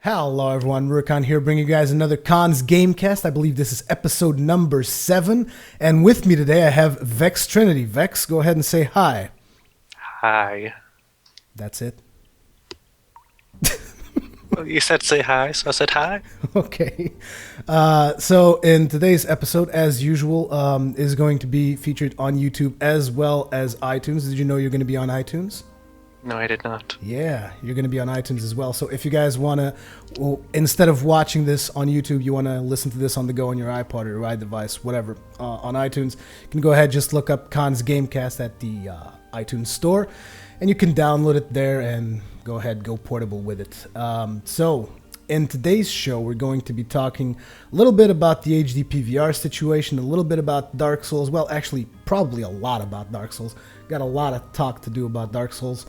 Hello everyone, Rurikhan here bringing you guys another Cons Gamecast. I believe this is episode number 7. And with me today I have Vextrinity. Vex, go ahead and say hi. Hi. That's it? Well, you said say hi, so I said hi. Okay. So in today's episode, as usual, is going to be featured on YouTube as well as iTunes. Did you know you're going to be on iTunes? No, I did not. Yeah, you're going to be on iTunes as well. So if you guys want to, instead of watching this on YouTube, you want to listen to this on the go on your iPod or your iDevice, whatever, on iTunes, you can go ahead, just look up Cons Gamecast at the iTunes store, and you can download it there and go ahead, go portable with it. So in today's show, we're going to be talking a little bit about the HDPVR situation, a little bit about Dark Souls. Well, actually, probably a lot about Dark Souls. Got a lot of talk to do about Dark Souls.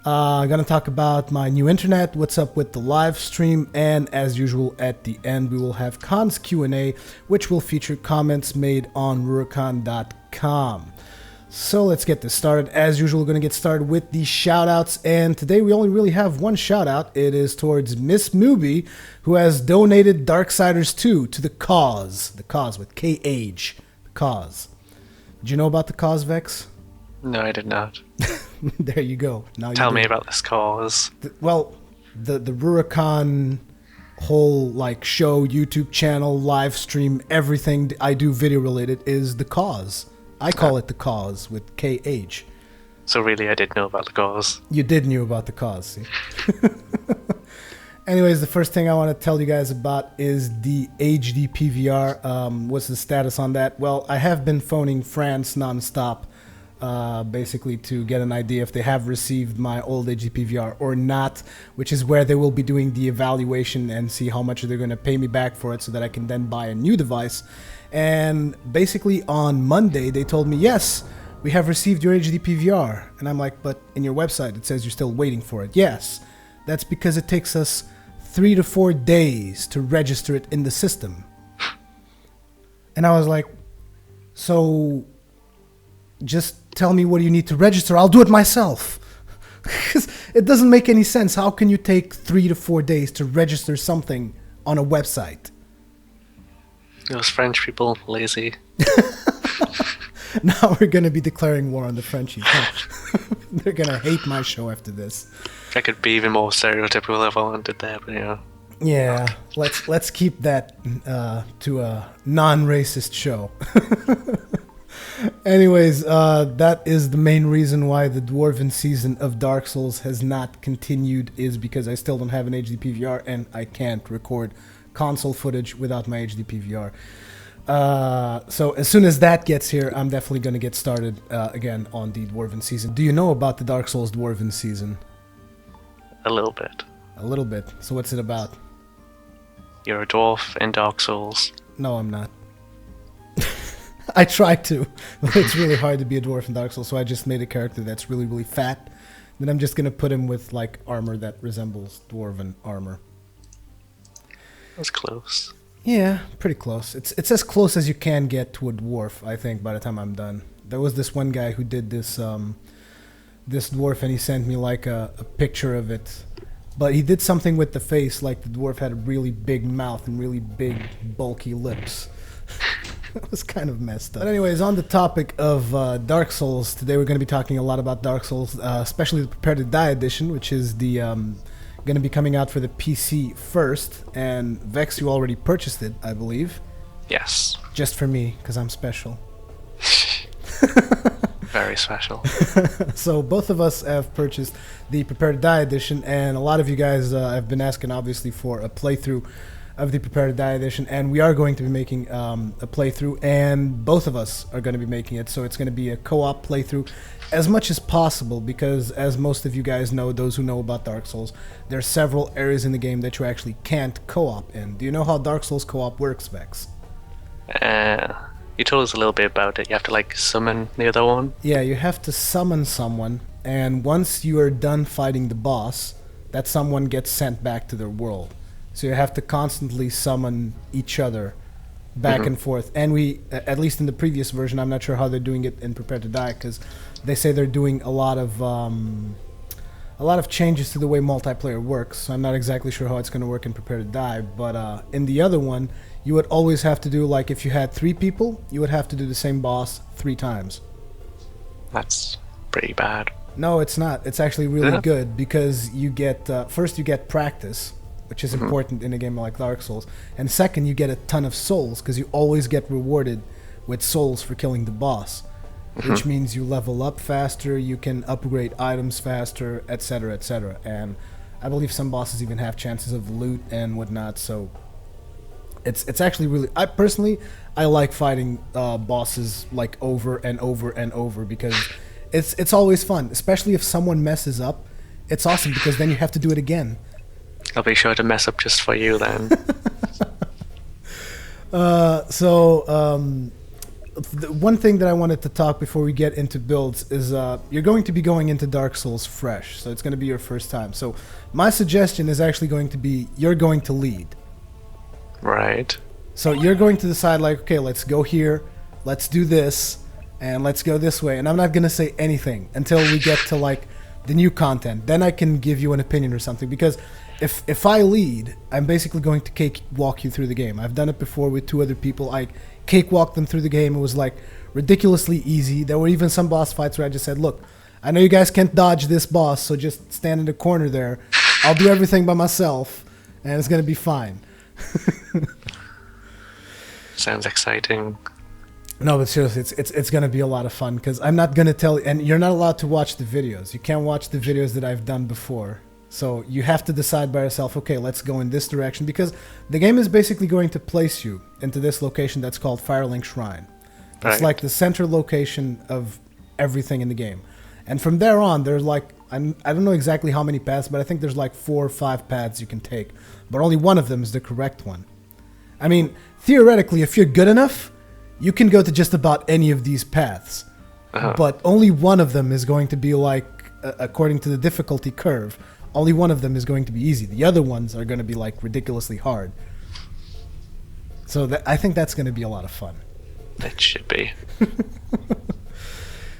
I'm going to talk about my new internet, what's up with the live stream, and as usual, at the end, we will have Cons Q&A, which will feature comments made on Rurikhan.com. So let's get this started. As usual, we're going to get started with the shoutouts, and today we only really have one shoutout. It is towards Missmewbie, who has donated Darksiders 2 to the cause with K-H, the cause. Did you know about the cause, Vex? No, I did not. There you go. Now Tell me about this cause. The Rurikhan whole show, YouTube channel, live stream, everything I do video related is the cause. I call it the cause with KH. So really, I did know about the cause. You did knew about the cause, see? Anyways, the first thing I want to tell you guys about is the HDPVR. What's the status on that? Well, I have been phoning France nonstop, basically to get an idea if they have received my old HDPVR or not, which is where they will be doing the evaluation and see how much they're going to pay me back for it so that I can then buy a new device. And basically on Monday, they told me, yes, we have received your HDPVR. And I'm like, but in your website, it says you're still waiting for it. Yes, that's because it takes us 3 to 4 days to register it in the system. And I was like, so just tell me what you need to register. I'll do it myself. It doesn't make any sense. How can you take 3 to 4 days to register something on a website? Those French people, lazy. Now we're going to be declaring war on the Frenchies. Huh? They're going to hate my show after this. I could be even more stereotypical if I wanted there, but Yeah, let's keep that to a non-racist show. Anyways, that is the main reason why the Dwarven season of Dark Souls has not continued, is because I still don't have an HDPVR and I can't record console footage without my HDPVR. So as soon as that gets here, I'm definitely going to get started again on the Dwarven season. Do you know about the Dark Souls Dwarven season? A little bit. A little bit. So what's it about? You're a dwarf in Dark Souls. No, I'm not. I tried to, but it's really hard to be a dwarf in Dark Souls, so I just made a character that's really, really fat. Then I'm just going to put him with armor that resembles dwarven armor. That's close. Yeah, pretty close. It's as close as you can get to a dwarf, I think, by the time I'm done. There was this one guy who did this this dwarf, and he sent me a picture of it. But he did something with the face, the dwarf had a really big mouth and really big, bulky lips. It was kind of messed up. But anyways, on the topic of Dark Souls, today we're going to be talking a lot about Dark Souls, especially the Prepare to Die edition, which is the going to be coming out for the PC first. And Vex, you already purchased it, I believe. Yes. Just for me, because I'm special. Very special. So both of us have purchased the Prepare to Die edition, and a lot of you guys have been asking, obviously, for a playthrough of the Prepare to Die edition, and we are going to be making a playthrough, and both of us are going to be making it, so it's going to be a co-op playthrough as much as possible, because as most of you guys know, those who know about Dark Souls, there are several areas in the game that you actually can't co-op in. Do you know how Dark Souls co-op works, Vex? You told us a little bit about it. You have to summon the other one? Yeah, you have to summon someone, and once you are done fighting the boss, that someone gets sent back to their world. So you have to constantly summon each other back and forth. And we, at least in the previous version, I'm not sure how they're doing it in Prepare to Die, because they say they're doing a lot of a lot of changes to the way multiplayer works. So I'm not exactly sure how it's going to work in Prepare to Die, but in the other one, you would always have to do, like, if you had 3 people, you would have to do the same boss 3 times. That's pretty bad. No, it's not. It's actually really good because you get, first you get practice, which is important in a game like Dark Souls, and second, you get a ton of souls because you always get rewarded with souls for killing the boss, which means you level up faster, you can upgrade items faster, etc., etc. And I believe some bosses even have chances of loot and whatnot, so it's actually really... I like fighting bosses like over and over and over because it's always fun, especially if someone messes up. It's awesome because then you have to do it again. I'll be sure to mess up just for you then. The one thing that I wanted to talk before we get into builds is you're going to be going into Dark Souls fresh, so it's going to be your first time. So my suggestion is actually going to be you're going to lead. Right. So you're going to decide, like, okay, let's go here, let's do this, and let's go this way. And I'm not going to say anything until we get to, like, the new content. Then I can give you an opinion or something, because if I lead, I'm basically going to cakewalk you through the game. I've done it before with 2 other people. I cakewalked them through the game. It was, like, ridiculously easy. There were even some boss fights where I just said, look, I know you guys can't dodge this boss, so just stand in the corner there. I'll do everything by myself, and it's going to be fine. Sounds exciting. No, but seriously, it's going to be a lot of fun, because I'm not going to tell... And you're not allowed to watch the videos. You can't watch the videos that I've done before. So you have to decide by yourself, okay, let's go in this direction, because the game is basically going to place you into this location that's called Firelink Shrine. It's like the center location of everything in the game. And from there on, there's like... I don't know exactly how many paths, but I think there's like 4 or 5 paths you can take. But only one of them is the correct one. I mean, theoretically, if you're good enough, you can go to just about any of these paths. But only one of them is going to be like, according to the difficulty curve, only one of them is going to be easy. The other ones are going to be like ridiculously hard. So I think that's going to be a lot of fun. It should be.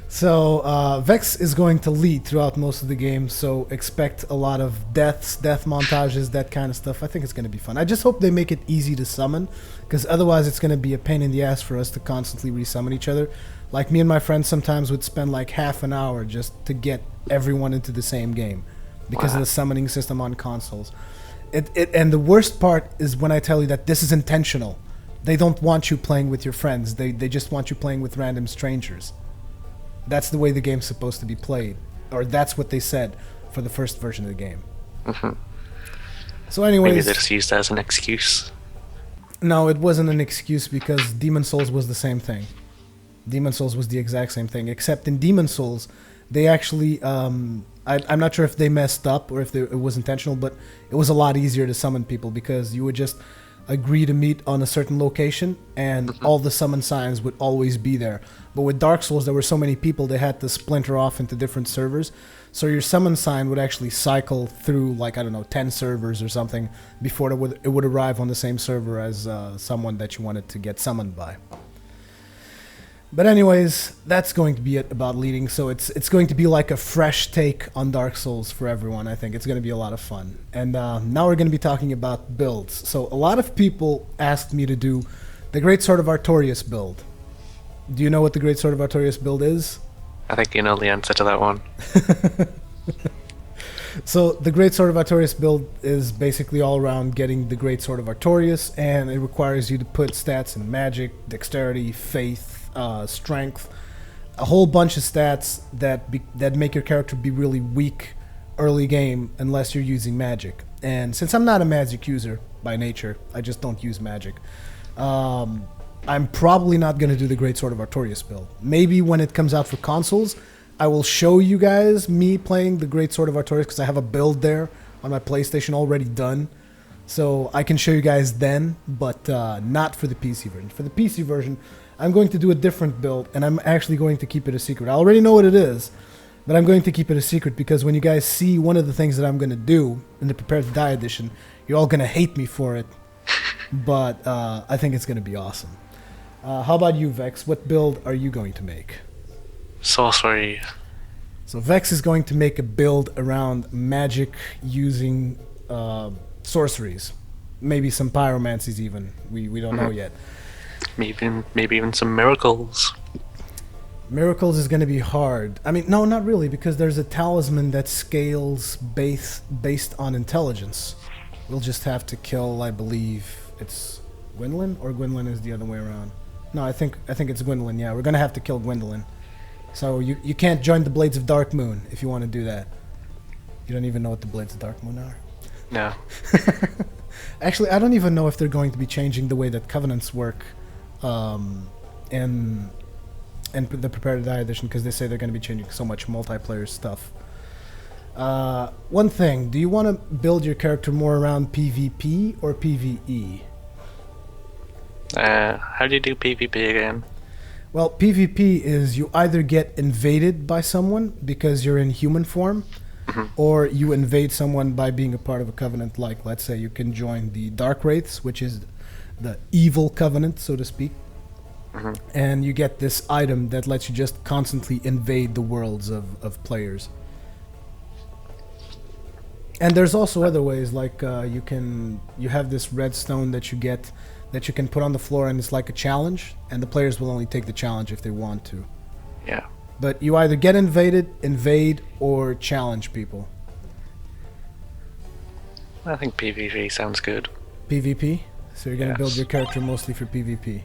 So Vex is going to lead throughout most of the game, so expect a lot of deaths, death montages, that kind of stuff. I think it's going to be fun. I just hope they make it easy to summon, because otherwise it's going to be a pain in the ass for us to constantly resummon each other. Like me and my friends sometimes would spend like half an hour just to get everyone into the same game because of the summoning system on consoles. And the worst part is when I tell you that this is intentional. They don't want you playing with your friends. They just want you playing with random strangers. That's the way the game's supposed to be played. Or that's what they said for the first version of the game. So anyways... Maybe they just used that as an excuse. No, it wasn't an excuse, because Demon Souls was the same thing. Demon Souls was the exact same thing. Except in Demon Souls, they actually... I'm not sure if they messed up or if it was intentional, but it was a lot easier to summon people, because you would just agree to meet on a certain location, and all the summon signs would always be there. But with Dark Souls, there were so many people, they had to splinter off into different servers. So your summon sign would actually cycle through, like, I don't know, 10 servers or something before it would arrive on the same server as someone that you wanted to get summoned by. But anyways, that's going to be it about leading. So it's going to be like a fresh take on Dark Souls for everyone. I think it's going to be a lot of fun. And now we're going to be talking about builds. So a lot of people asked me to do the Great Sword of Artorias build. Do you know what the Great Sword of Artorias build is? I think you know the answer to that one. So the Great Sword of Artorias build is basically all around getting the Great Sword of Artorias, and it requires you to put stats in magic, dexterity, faith, strength, a whole bunch of stats that make your character be really weak early game unless you're using magic. And since I'm not a magic user by nature, I just don't use magic. I'm probably not going to do the Great Sword of Artorias build. Maybe when it comes out for consoles, I will show you guys me playing the Great Sword of Artorias, because I have a build there on my PlayStation already done. So I can show you guys then, but not for the PC version. For the PC version, I'm going to do a different build, and I'm actually going to keep it a secret. I already know what it is, but I'm going to keep it a secret, because when you guys see one of the things that I'm going to do in the Prepare to Die edition, you're all going to hate me for it, but I think it's going to be awesome. How about you, Vex? What build are you going to make? Sorcery. So Vex is going to make a build around magic using sorceries. Maybe some pyromancies even. We don't know yet. Maybe even some miracles. Miracles is going to be hard. I mean, no, not really, because there's a talisman that scales based on intelligence. We'll just have to kill, I believe, it's Gwendolyn, or Gwendolyn is the other way around. No, I think it's Gwendolyn. Yeah, we're going to have to kill Gwendolyn. So you can't join the Blades of Dark Moon if you want to do that. You don't even know what the Blades of Dark Moon are. No. Actually, I don't even know if they're going to be changing the way that Covenants work in the Prepare to Die edition, because they say they're going to be changing so much multiplayer stuff. One thing, do you want to build your character more around PvP or PvE? How do you do PvP again? Well, PvP is you either get invaded by someone because you're in human form, or you invade someone by being a part of a covenant. Like, let's say you can join the Dark Wraiths, which is the evil covenant, so to speak. And you get this item that lets you just constantly invade the worlds of players. And there's also other ways, like you have this red stone that you get that you can put on the floor, and it's like a challenge, and the players will only take the challenge if they want to. Yeah. But you either get invade, or challenge people. I think PvP sounds good. PvP? So you're going to Yes. build your character mostly for PvP.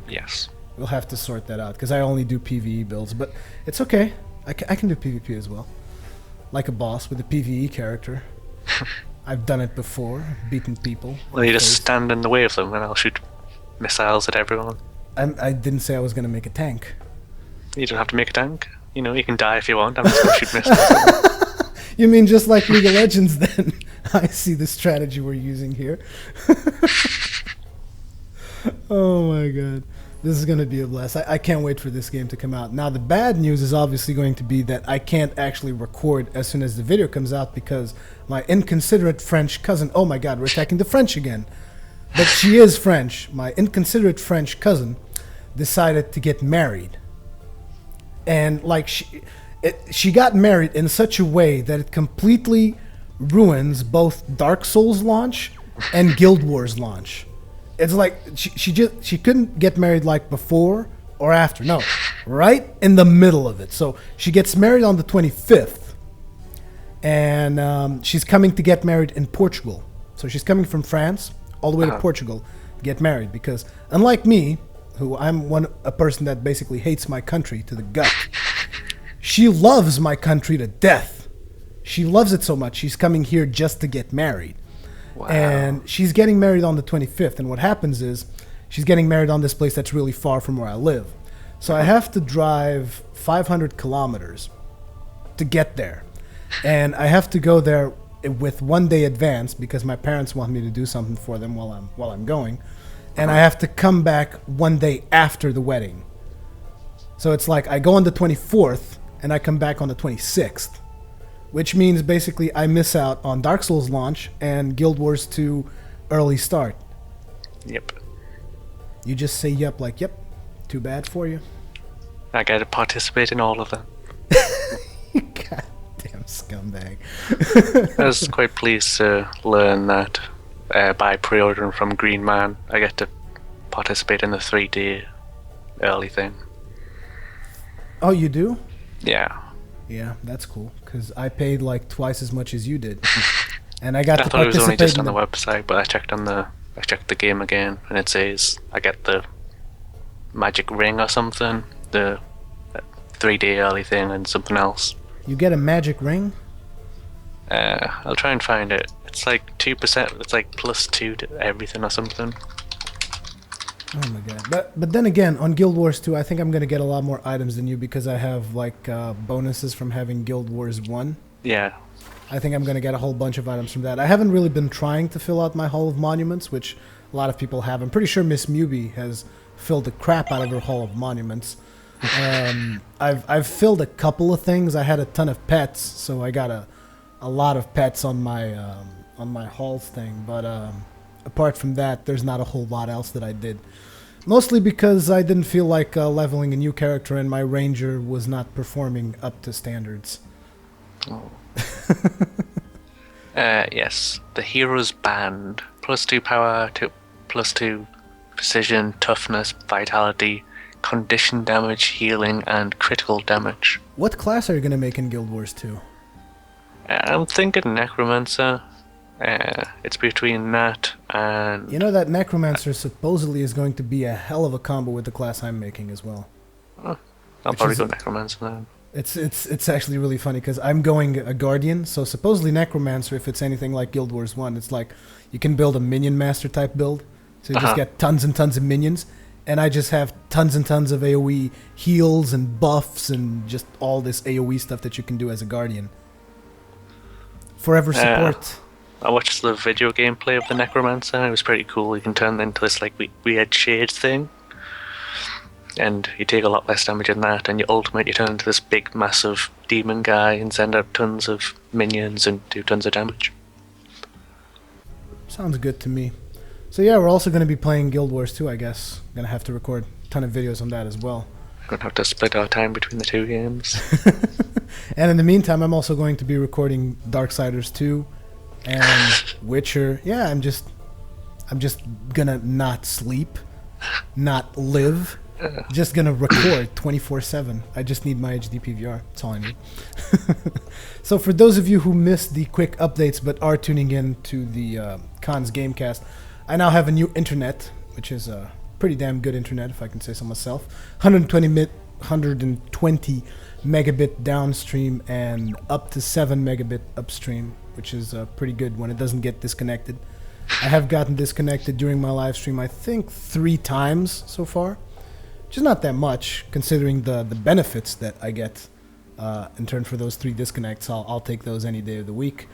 Yes. We'll have to sort that out, because I only do PvE builds, but it's okay. I can do PvP as well. Like a boss with a PvE character. I've done it before, beaten people. Well, you just stand in the way of them and I'll shoot missiles at everyone. I didn't say I was going to make a tank. You don't have to make a tank. You know, you can die if you want. I'm just going to shoot missiles. You mean just like League of Legends then? I see the strategy we're using here. Oh my god. This is going to be a blast. I can't wait for this game to come out. Now, the bad news is obviously going to be that I can't actually record as soon as the video comes out, because my inconsiderate French cousin... Oh my god, we're attacking the French again. But she is French. My inconsiderate French cousin decided to get married. And like she got married in such a way that it completely ruins both Dark Souls launch and Guild Wars launch. It's like she couldn't get married like before or after. No, right in the middle of it. So she gets married on the 25th, and she's coming to get married in Portugal. So she's coming from France all the way to Portugal to get married, because unlike me, who I'm a person that basically hates my country to the gut, she loves my country to death. She loves it so much, she's coming here just to get married. Wow. And she's getting married on the 25th, and what happens is she's getting married on this place that's really far from where I live. So I have to drive 500 kilometers to get there. And I have to go there with 1 day advance, because my parents want me to do something for them while I'm going. And I have to come back 1 day after the wedding. So it's like I go on the 24th and I come back on the 26th, which means basically I miss out on Dark Souls launch and Guild Wars 2 early start. Yep. You just say yep, like yep, too bad for you. I get to participate in all of them. Goddamn scumbag. I was quite pleased to learn that by pre-ordering from Green Man, I get to participate in the 3D early thing. Oh, you do? Yeah. Yeah, that's cool, because I paid like twice as much as you did. And I got I to thought it was only participate just on the website, but I checked the game again, and it says I get the magic ring or something, the 3D early thing, and something else. You get a magic ring? I'll try and find it. It's like 2%. It's like +2 to everything or something. Oh my god. But then again, on Guild Wars 2, I think I'm going to get a lot more items than you, because I have like bonuses from having Guild Wars 1. Yeah. I think I'm going to get a whole bunch of items from that. I haven't really been trying to fill out my Hall of Monuments, which a lot of people have. I'm pretty sure Missmewbie has filled the crap out of her Hall of Monuments. I've filled a couple of things. I had a ton of pets, so I got a lot of pets on my halls thing. But apart from that, there's not a whole lot else that I did. Mostly because I didn't feel like leveling a new character and my ranger was not performing up to standards. Oh. Yes, the hero's band. +2 power, +2 precision, toughness, vitality, condition damage, healing, and critical damage. What class are you going to make in Guild Wars 2? I'm thinking Necromancer. It's between that and... You know that Necromancer supposedly is going to be a hell of a combo with the class I'm making as well. Oh, I'll probably go Necromancer then. It's actually really funny because I'm going a Guardian, so supposedly Necromancer, if it's anything like Guild Wars 1, it's like you can build a Minion Master type build. So you just get tons and tons of minions, and I just have tons and tons of AoE heals and buffs and just all this AoE stuff that you can do as a Guardian. Forever support. I watched the video gameplay of the Necromancer. It was pretty cool. You can turn into this like weird shade thing, and you take a lot less damage in that. And your ultimate, you turn into this big, massive demon guy and send out tons of minions and do tons of damage. Sounds good to me. So yeah, we're also going to be playing Guild Wars 2, I guess. Going to have to record a ton of videos on that as well. We're going to have to split our time between the two games. And in the meantime, I'm also going to be recording Darksiders 2 and Witcher. Yeah, I'm just gonna not sleep, not live. Just gonna record 24/7. I just need my HDPVR. That's all I need. So for those of you who missed the quick updates but are tuning in to the Cons Gamecast, I now have a new internet, which is a pretty damn good internet, if I can say so myself. 120 megabit downstream and up to 7 megabit upstream, which is pretty good when it doesn't get disconnected. I have gotten disconnected during my live stream, I think 3 times so far, which is not that much considering the benefits that I get in turn for those 3 disconnects. I'll take those any day of the week.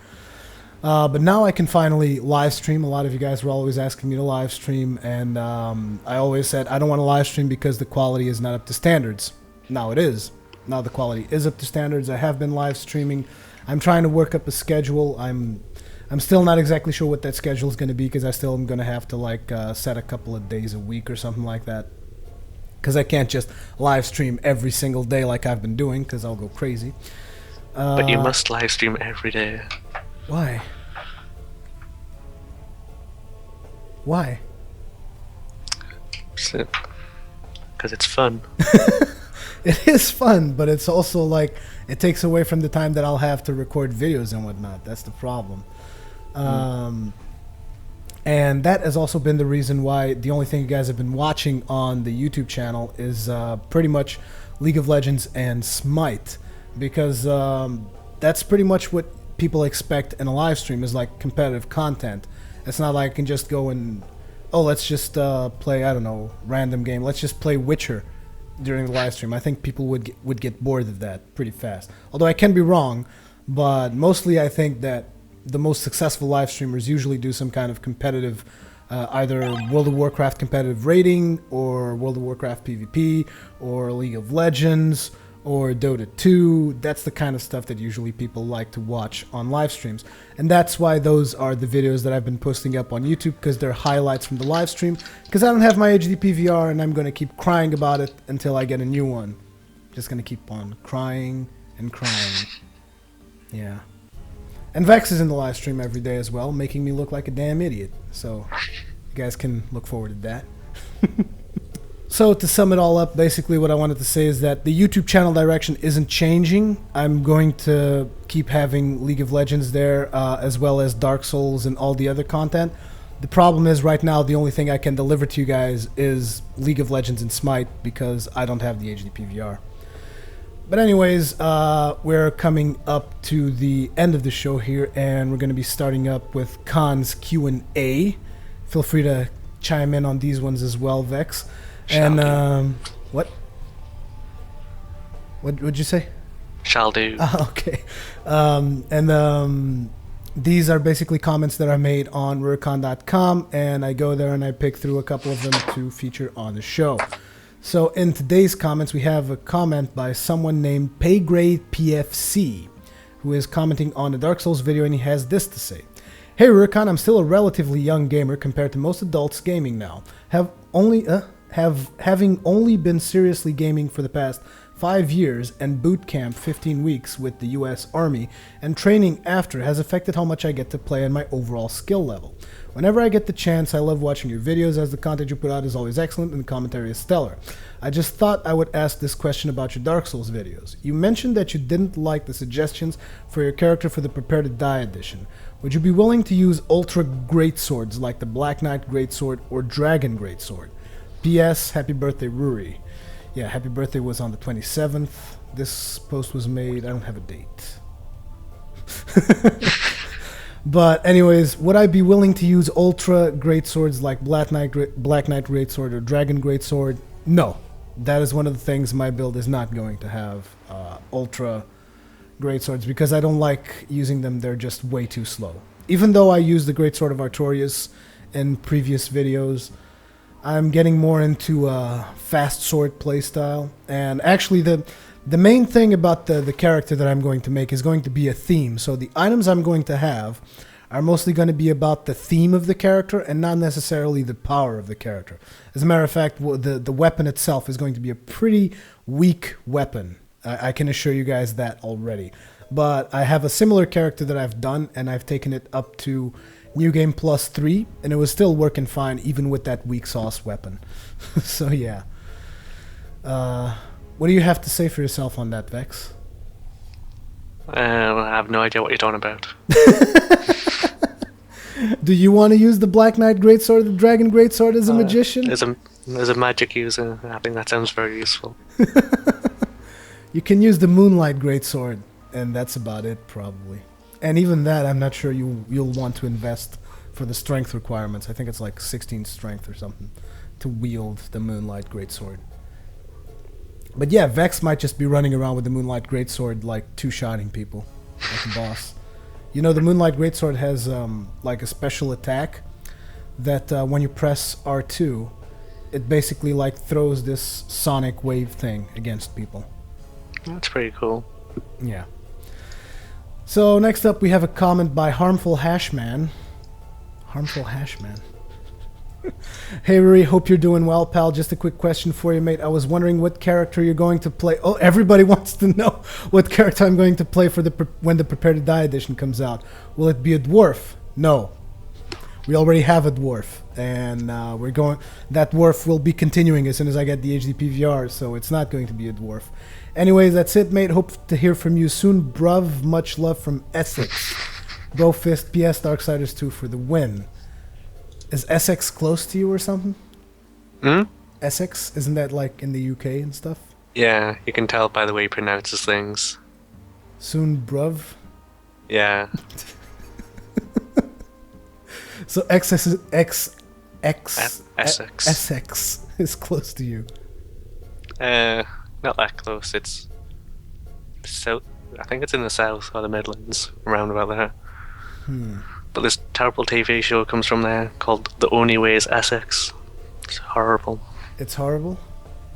But now I can finally live stream. A lot of you guys were always asking me to live stream, and I always said I don't want to live stream because the quality is not up to standards. Now it is. Now the quality is up to standards. I have been live streaming. I'm trying to work up a schedule. I'm still not exactly sure what that schedule is going to be because I still am going to have to like set a couple of days a week or something like that. Because I can't just live stream every single day like I've been doing because I'll go crazy. But you must live stream every day. Why? Why? Because it's fun. It is fun, but it's also like it takes away from the time that I'll have to record videos and whatnot. That's the problem. And that has also been the reason why the only thing you guys have been watching on the YouTube channel is pretty much League of Legends and Smite, because that's pretty much what people expect in a live stream is like competitive content. It's not like I can just go and, oh, let's just play, I don't know, random game. Let's just play Witcher during the live stream. I think people would get bored of that pretty fast. Although I can be wrong, but mostly I think that the most successful live streamers usually do some kind of competitive, either World of Warcraft competitive rating, or World of Warcraft PvP, or League of Legends, or Dota 2. That's the kind of stuff that usually people like to watch on live streams. And that's why those are the videos that I've been posting up on YouTube, because they're highlights from the live stream, because I don't have my HDPVR and I'm going to keep crying about it until I get a new one. Just going to keep on crying and crying. Yeah. And Vex is in the live stream every day as well, making me look like a damn idiot. So you guys can look forward to that. So to sum it all up, basically what I wanted to say is that the YouTube channel direction isn't changing. I'm going to keep having League of Legends there, as well as Dark Souls and all the other content. The problem is right now the only thing I can deliver to you guys is League of Legends and Smite, because I don't have the HDPVR. But anyways, we're coming up to the end of the show here, and we're going to be starting up with Khan's Q&A. Feel free to chime in on these ones as well, Vex. And what would you say? Shall do. Okay. These are basically comments that are made on Rurikhan.com, and I go there and I pick through a couple of them to feature on the show. So in today's comments, we have a comment by someone named Paygrade PFC, who is commenting on the Dark Souls video, and he has this to say. Hey Rurikhan, I'm still a relatively young gamer compared to most adults gaming now. Have only having only been seriously gaming for the past 5 years and boot camp 15 weeks with the US Army and training after has affected how much I get to play and my overall skill level. Whenever I get the chance, I love watching your videos as the content you put out is always excellent and the commentary is stellar. I just thought I would ask this question about your Dark Souls videos. You mentioned that you didn't like the suggestions for your character for the Prepare to Die edition. Would you be willing to use ultra greatswords like the Black Knight Greatsword or Dragon Greatsword? P.S. Happy birthday, Ruri. Yeah, happy birthday was on the 27th. This post was made, I don't have a date. But anyways, would I be willing to use ultra greatswords like Black Knight Greatsword or Dragon Greatsword? No. That is one of the things my build is not going to have, ultra greatswords, because I don't like using them. They're just way too slow. Even though I use the Greatsword of Artorias in previous videos, I'm getting more into fast sword playstyle. And actually the main thing about the character that I'm going to make is going to be a theme. So the items I'm going to have are mostly going to be about the theme of the character and not necessarily the power of the character. As a matter of fact, the weapon itself is going to be a pretty weak weapon. I can assure you guys that already. But I have a similar character that I've done, and I've taken it up to New Game Plus 3, and it was still working fine even with that weak sauce weapon. So yeah. What do you have to say for yourself on that, Vex? I have no idea what you're talking about. Do you want to use the Black Knight Greatsword or the Dragon Greatsword as a magician? As a magic user, I think that sounds very useful. You can use the Moonlight Greatsword, and that's about it, probably. And even that, I'm not sure you'll want to invest for the strength requirements. I think it's like 16 strength or something to wield the Moonlight Greatsword. But yeah, Vex might just be running around with the Moonlight Greatsword, like two-shotting people, like a boss. You know, the Moonlight Greatsword has like a special attack that when you press R2, it basically like throws this sonic wave thing against people. That's pretty cool. Yeah. So next up we have a comment by Harmful Hashman. Harmful Hashman. Hey Ruri, hope you're doing well, pal. Just a quick question for you, mate. I was wondering what character you're going to play. Oh, everybody wants to know what character I'm going to play for when the Prepare to Die edition comes out. Will it be a dwarf? No. We already have a dwarf, and that dwarf will be continuing as soon as I get the HDPVR, so it's not going to be a dwarf. Anyways, that's it, mate. Hope to hear from you soon, bruv. Much love from Essex. Bro Fist, PS Darksiders 2 for the win. Is Essex close to you or something? Essex? Isn't that like in the UK and stuff? Yeah, you can tell by the way he pronounces things. Soon, bruv. Yeah. So Essex is close to you. Not that close. It's south. I think it's in the south or the Midlands, around about there. But this terrible TV show comes from there called The Only Way is Essex. It's horrible. It's horrible?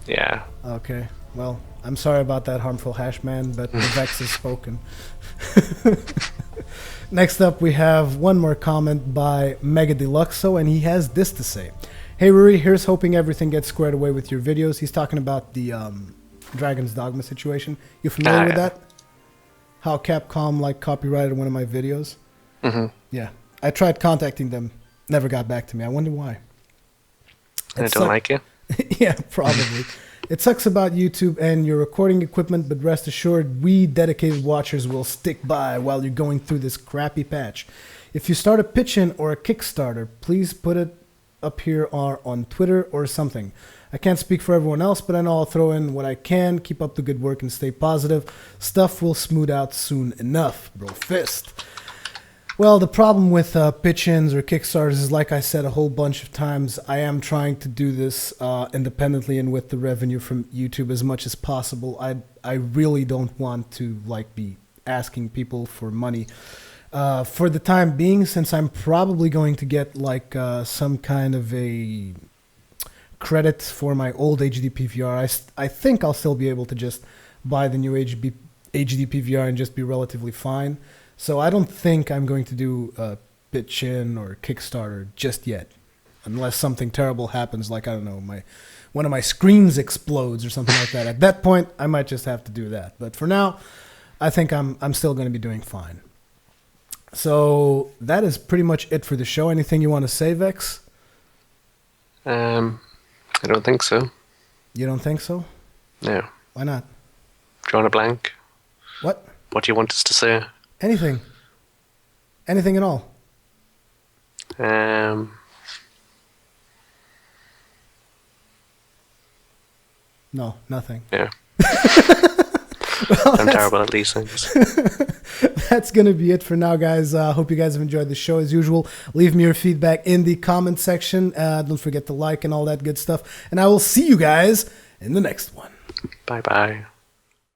Yeah. Okay. Well, I'm sorry about that, Harmful Hashman, but the Vex has spoken. Next up, we have one more comment by Mega Deluxo, and he has this to say. Hey Ruri, here's hoping everything gets squared away with your videos. He's talking about the Dragon's Dogma situation. You familiar with that? How Capcom like copyrighted one of my videos? Yeah. I tried contacting them, never got back to me. I wonder why. They don't like you? Yeah, probably. It sucks about YouTube and your recording equipment, but rest assured, we dedicated watchers will stick by while you're going through this crappy patch. If you start a pitch-in or a Kickstarter, please put it up here or on Twitter or something. I can't speak for everyone else, but I know I'll throw in what I can. Keep up the good work and stay positive. Stuff will smooth out soon enough, bro fist. Well, the problem with pitch-ins or Kickstarters is, like I said a whole bunch of times, I am trying to do this independently and with the revenue from YouTube as much as possible. I really don't want to like be asking people for money. For the time being, since I'm probably going to get like some kind of a credit for my old HDPVR, I think I'll still be able to just buy the new HDPVR and just be relatively fine. So I don't think I'm going to do a pitch-in or Kickstarter just yet. unless something terrible happens, like, I don't know, one of my screens explodes or something like that. At that point, I might just have to do that. But for now, I think I'm still going to be doing fine. So that is pretty much it for the show. Anything you want to say, Vex? I don't think so. You don't think so? No. Why not? Drawing a blank. What? What do you want us to say? Anything. Anything at all. No, nothing. Yeah. Well, I'm terrible at these things. That's going to be it for now, guys. Hope you guys have enjoyed the show as usual. Leave me your feedback in the comment section. Don't forget to like and all that good stuff. And I will see you guys in the next one. Bye-bye.